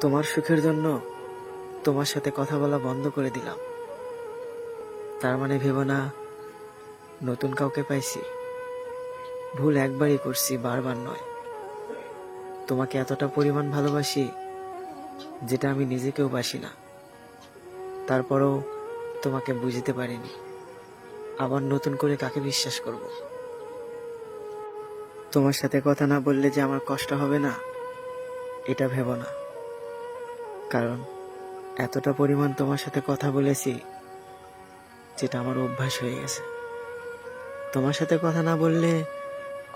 তোমার সুখের জন্য তোমার সাথে কথা বলা বন্ধ করে দিলাম। তার মানে ভেবো না নতুন কাউকে পাইছি। ভুল একবারই করছি, বারবার নয়। তোমাকে এতটা পরিমাণ ভালোবাসি যেটা আমি নিজেকেও বাসি না। তারপরও তোমাকে বুঝতে পারিনি। আবার নতুন করে কাকে বিশ্বাস করব? তোমার সাথে কথা না বললে যে আমার কষ্ট হবে না, এটা ভেবো না। কারণ এতটা পরিমাণ তোমার সাথে কথা বলেছি যেটা আমার অভ্যাস হয়ে গেছে। তোমার সাথে কথা না বললে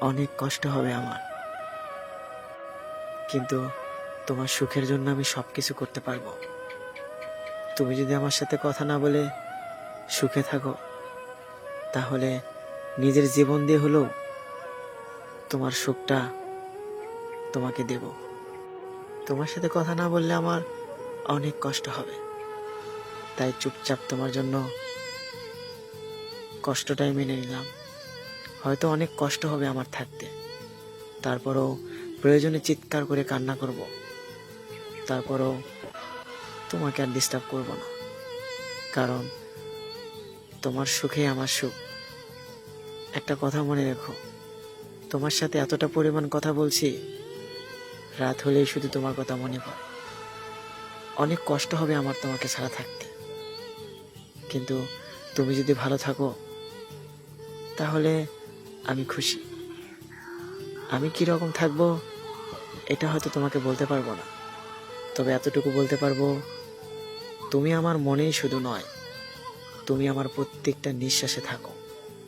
অনেক কষ্ট হবে আমার, কিন্তু তোমার সুখের জন্য আমি সবকিছু করতে পারবো। তুমি যদি আমার সাথে কথা না বলে সুখে থাকো, তাহলে নিজের জীবন দিয়ে হলেও তোমার সুখটা তোমাকে দেব। তোমার সাথে কথা না বললে আমার অনেক কষ্ট হবে, তাই চুপচাপ তোমার জন্য কষ্টটাই মেনে নিলাম। হয়তো অনেক কষ্ট হবে আমার থাকতে, তারপরও প্রয়োজনে চিৎকার করে কান্না করব। তারপরও তোমাকে আর ডিস্টার্ব করব না, কারণ তোমার সুখে আমার সুখ। একটা কথা মনে রেখো, তোমার সাথে এতটা পরিমাণ কথা বলছি, রাত হলেই শুধু তোমার কথা মনে পড়ে। অনেক কষ্ট হবে আমার তোমাকে ছাড়া থাকতে, কিন্তু তুমি যদি ভালো থাকো তাহলে আমি খুশি। আমি কিরকম থাকবো এটা হয়তো তোমাকে বলতে পারবো না, তবে এতটুকু বলতে পারবো, তুমি আমার মনেই শুধু নয়, তুমি আমার প্রত্যেকটা নিঃশ্বাসে থাকো।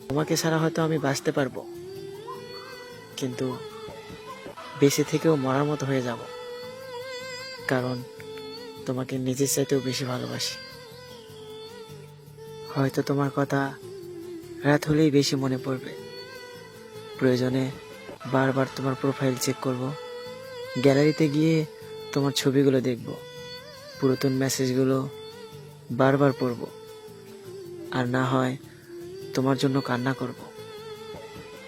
তোমাকে ছাড়া হয়তো আমি বাঁচতে পারবো, কিন্তু বেঁচে থেকেও মরার মতো হয়ে যাব, কারণ তোমাকে নিজের চাইতেও বেশি ভালোবাসি। হয়তো তোমার কথা রাত হলেই বেশি মনে পড়বে। প্রয়োজনে বারবার তোমার প্রোফাইল চেক করব, গ্যালারিতে গিয়ে তোমার ছবিগুলো দেখব, পুরাতন মেসেজগুলো বারবার পড়ব, আর না হয় তোমার জন্য কান্না করব।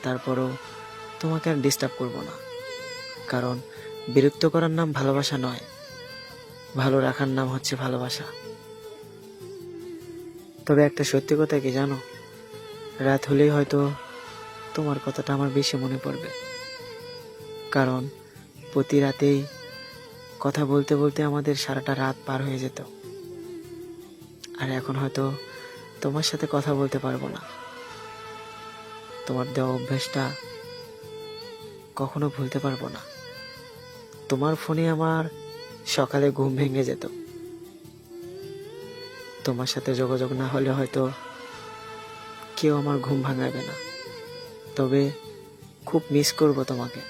তারপরও তোমাকে আর ডিস্টার্ব করব না, কারণ বিরক্ত করার নাম ভালোবাসা নয়, ভালো রাখার নাম হচ্ছে ভালোবাসা। তবে একটা সত্যি কথা কি জানো, রাত হলেই হয়তো তোমার কথাটা আমার বেশি মনে পড়বে, কারণ প্রতি রাতেই কথা বলতে বলতে আমাদের সারাটা রাত পার হয়ে যেত। আর এখন হয়তো তোমার সাথে কথা বলতে পারবো না। তোমার দেওয়া অভ্যাসটা কখনো ভুলতে পারবো না। তোমার ফোনে আমার সকালে ঘুম ভেঙে যেত। তোমার সাথে যোগাযোগ না হলে হয়তো কেউ আমার ঘুম ভাঙাবে না, তবে খুব মিস করব তোমাকে।